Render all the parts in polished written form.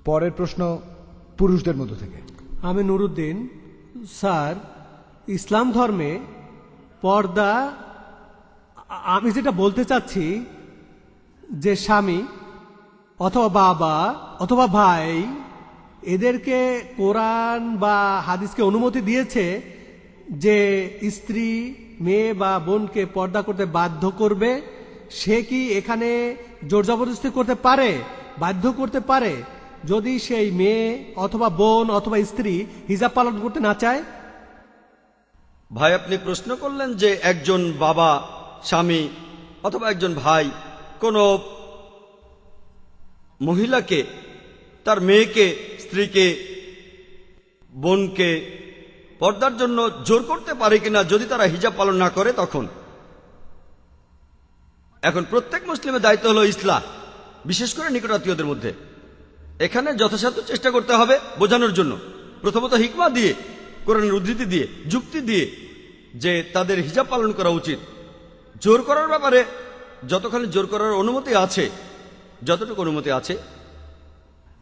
পরের প্রশ্ন পুরুষদের মধ্য থেকে। আমি নুরুদ্দিন। স্যার, ইসলাম ধর্মে পর্দা, আমি যেটা বলতে চাচ্ছি যে স্বামী অথবা বাবা অথবা ভাই এদেরকে কোরআন বা হাদিসকে অনুমতি দিয়েছে যে স্ত্রী মেয়ে বা বোনকে পর্দা করতে বাধ্য করবে। সে কি এখানে জোর জবরদস্তি করতে পারে, বাধ্য করতে পারে যদি সেই মেয়ে অথবা বোন অথবা স্ত্রী হিজাব পালন করতে না চায়? ভাই, আপনি প্রশ্ন করলেন যে একজন বাবা, স্বামী অথবা একজন ভাই কোনো মহিলাকে, তার মেয়েকে, স্ত্রীকে, বোনকে পর্দার জন্য জোর করতে পারে কিনা যদি তারা হিজাব পালন না করে। তখন এখন প্রত্যেক মুসলিমের দায়িত্ব হলো ইসলাহ, বিশেষ করে নিকটাত্মীয়দের মধ্যে। এখানে যথাসাধ্য চেষ্টা করতে হবে বোঝানোর জন্য, প্রথমত হিকমা দিয়ে, কোরআনের উদ্ধৃতি দিয়ে, যুক্তি দিয়ে যে তাদের হিজাব পালন করা উচিত। জোর করার ব্যাপারে যতখানি জোর করার অনুমতি আছে, যতটুকু অনুমতি আছে।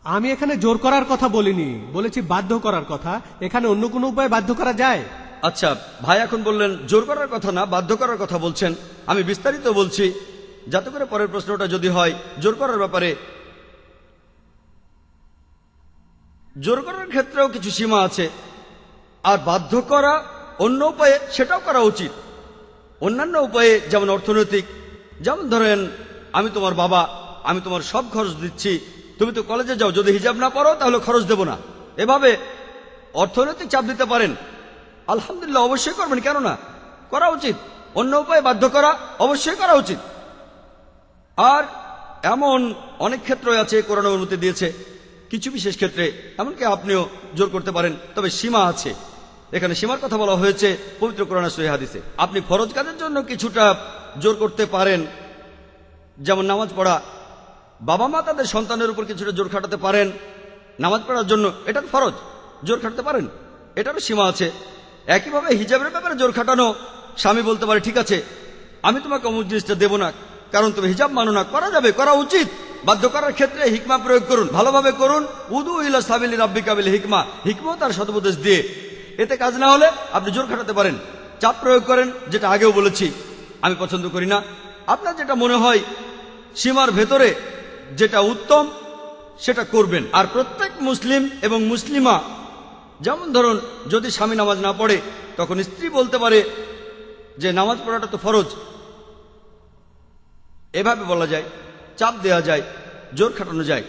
আমি এখানে জোর করার কথা বলিনি, বলেছি বাধ্য করার কথা। এখানে অন্য কোনো উপায় বাধ্য করা যায়? আচ্ছা ভাই, এখন বললেন জোর করার কথা না, বাধ্য করার কথা বলছেন। আমি বিস্তারিত বলছি যাতে করে পরের প্রশ্নটা যদি হয় জোর করার ব্যাপারে। জোর করার ক্ষেত্রেও কিছু সীমা আছে, আর বাধ্য করা অন্য উপায়ে সেটাও করা উচিত। অন্যান্য উপায়ে, যেমন অর্থনৈতিক, যেমন ধরেন আমি তোমার বাবা, আমি তোমার সব খরচ দিচ্ছি, তুমি তো কলেজে যাও, যদি হিজাব না পড়ো তাহলে খরচ দেব না। এভাবে অর্থনৈতিক চাপ দিতে পারেন। আলহামদুলিল্লাহ, অবশ্যই করবেন, কেন না, করা উচিত। অন্য উপায়ে বাধ্য করা অবশ্যই করা উচিত। আর এমন অনেক ক্ষেত্র আছে কোরআন অনুমতি দিয়েছে, কিছু বিশেষ ক্ষেত্রে এমনকি আপনিও জোর করতে পারেন, তবে সীমা আছে। এখানে সীমার কথা বলা হয়েছে পবিত্র কোরআন সহিহ হাদিসে। আপনি ফরজ কাজের জন্য কিছুটা জোর করতে পারেন, যেমন নামাজ পড়া। বাবা মা তাদের সন্তানের উপর কিছুটা জোর খাটাতে পারেন নামাজ পড়ার জন্য, এটার ফরজ, জোর খাটাতে পারেন, এটারও সীমা আছে। একইভাবে হিজাবের ব্যাপারে জোর খাটানো, স্বামী বলতে পারে ঠিক আছে আমি তোমাকে অমুক জিনিসটা দেবো না কারণ তুমি হিজাব মানো না, করা যাবে, করা উচিত। বাধ্য করার ক্ষেত্রে হিকমা প্রয়োগ করুন, ভালোভাবে করুন। উদু ইলা সাবিলি রাব্বিকা বিল হিকমা, হিকমত আর সদুপদেশ দিয়ে। এতে কাজ না হলে আপনি জোর খাটাতে পারেন, চাপ প্রয়োগ করেন, যেটা আগেও বলেছি আমি পছন্দ করি না। আপনার যেটা মনে হয় সীমার ভেতরে যেটা উত্তম সেটা করবেন। আর প্রত্যেক মুসলিম এবং মুসলিমা, যেমন ধরুন যদি স্বামী নামাজ না পড়ে তখন স্ত্রী বলতে পারে যে নামাজ পড়াটা তো ফরজ। এভাবে বলা যায়, চাপ দেওয়া যায়, জোর খাটানো যায়।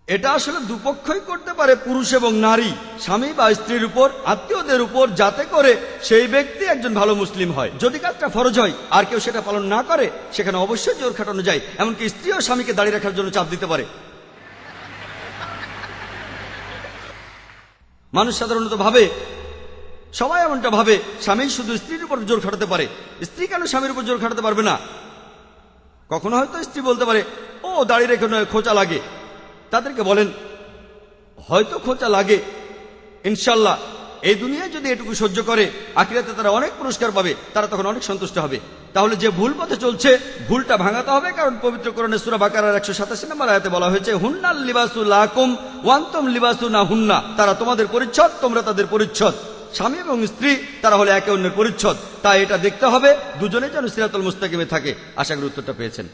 এটা আসলে দুপক্ষই করতে পারে, পুরুষ এবং নারী, স্বামী বা স্ত্রীর উপর, আত্মীয়দের উপর, যাতে করে সেই ব্যক্তি একজন ভালো মুসলিম হয়। যদি কাজটা ফরজ হয় আর কেউ সেটা পালন না করে সেখানে অবশ্যই জোর খাটানো যায়। এমনকি স্ত্রীও স্বামীকে দাঁড়িয়ে রাখার জন্য চাপ দিতে পারে। মানুষ সাধারণত ভাবে, সবাই এমনটা ভাবে, স্বামী শুধু স্ত্রীর উপর জোর খাটাতে পারে, স্ত্রী কেন স্বামীর উপর জোর খাটাতে পারবে না? কখনো হয়তো স্ত্রী বলতে পারে ও দাঁড়িয়ে রেখে নয়, খোঁচা লাগে। তাদেরকে বলেন হয়তো খোঁচা লাগে, ইনশাল্লাহ এই দুনিয়ায় যদি এটুকু সহ্য করে আখিরাতে তারা অনেক পুরস্কার পাবে, তারা তখন অনেক সন্তুষ্ট হবে। তাহলে যে ভুল পথে চলছে ভুলটা ভাঙাতে হবে, কারণ পবিত্র কোরআনে সূরা বাকারার 187 নম্বর আয়াতে বলা হয়েছে হুন্নাল লিবাসু লাকুম ওয়া আনতুম লিবাসু না হুন্না, তারা তোমাদের পরিচ্ছদ, তোমরা তাদের পরিচ্ছদ। স্বামী এবং স্ত্রী তারা হলে একে অন্যের পরিচ্ছদ। তাই এটা দেখতে হবে দুজনে যেন সিরাতুল মুস্তাকিমে থাকে। আশা করি উত্তরটা পেয়েছেন।